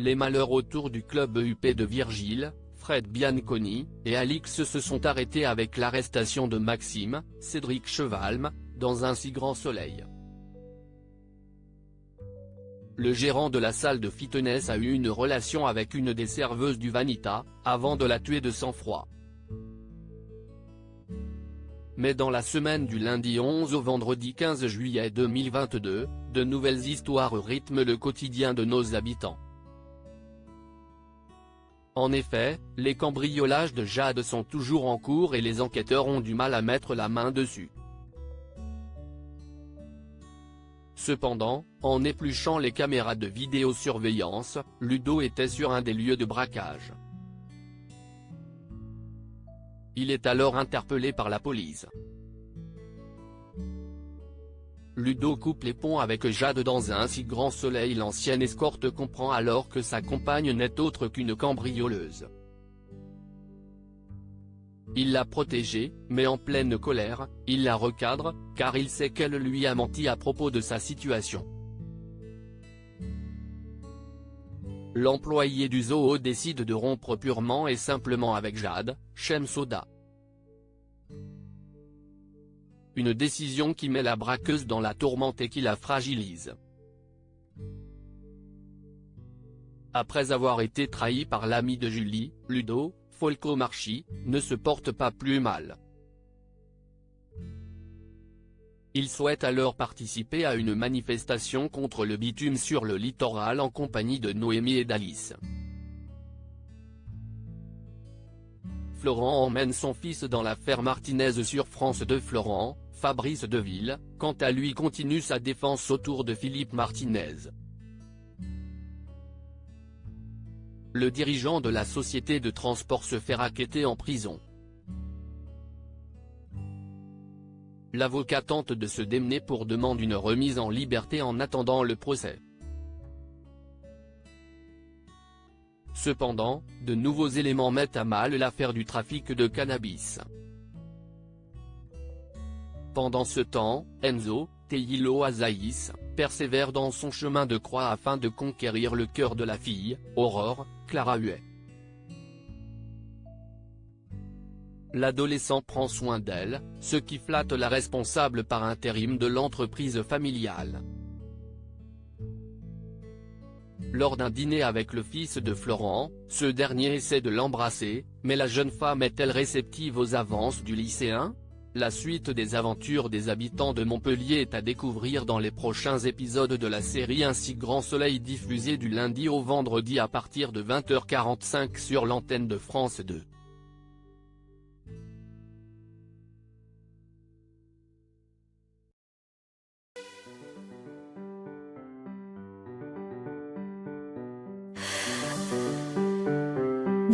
Les malheurs autour du club UP de Virgile, Fred Bianconi, et Alix se sont arrêtés avec l'arrestation de Maxime, Cédric Chevalme, dans un si grand soleil. Le gérant de la salle de fitness a eu une relation avec une des serveuses du Vanita, avant de la tuer de sang-froid. Mais dans la semaine du lundi 11 au vendredi 15 juillet 2022, de nouvelles histoires rythment le quotidien de nos habitants. En effet, les cambriolages de Jade sont toujours en cours et les enquêteurs ont du mal à mettre la main dessus. Cependant, en épluchant les caméras de vidéosurveillance, Ludo était sur un des lieux de braquage. Il est alors interpellé par la police. Ludo coupe les ponts avec Jade dans un si grand soleil. L'ancienne escorte comprend alors que sa compagne n'est autre qu'une cambrioleuse. Il l'a protégée, mais en pleine colère, il la recadre, car il sait qu'elle lui a menti à propos de sa situation. L'employé du zoo décide de rompre purement et simplement avec Jade, Shemsoda. Une décision qui met la braqueuse dans la tourmente et qui la fragilise. Après avoir été trahi par l'ami de Julie, Ludo, Folco Marchi, ne se porte pas plus mal. Il souhaite alors participer à une manifestation contre le bitume sur le littoral en compagnie de Noémie et d'Alice. Florent emmène son fils dans l'affaire Martinez sur France 2. Florent, Fabrice Deville, quant à lui continue sa défense autour de Philippe Martinez. Le dirigeant de la société de transport se fait racketter en prison. L'avocat tente de se démener pour demander une remise en liberté en attendant le procès. Cependant, de nouveaux éléments mettent à mal l'affaire du trafic de cannabis. Pendant ce temps, Enzo, Teilo Azaïs, persévère dans son chemin de croix afin de conquérir le cœur de la fille, Aurore, Clara Huet. L'adolescent prend soin d'elle, ce qui flatte la responsable par intérim de l'entreprise familiale. Lors d'un dîner avec le fils de Florent, ce dernier essaie de l'embrasser, mais la jeune femme est-elle réceptive aux avances du lycéen? La suite des aventures des habitants de Montpellier est à découvrir dans les prochains épisodes de la série Un si grand soleil, diffusée du lundi au vendredi à partir de 20h45 sur l'antenne de France 2. The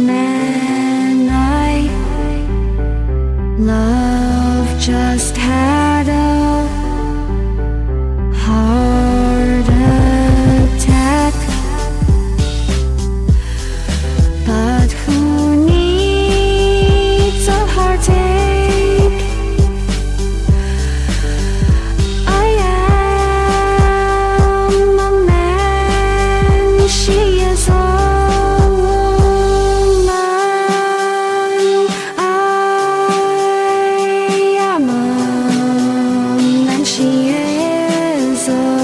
man I love just had a heart attack, but who needs a heartache? I am a man, she is a she is a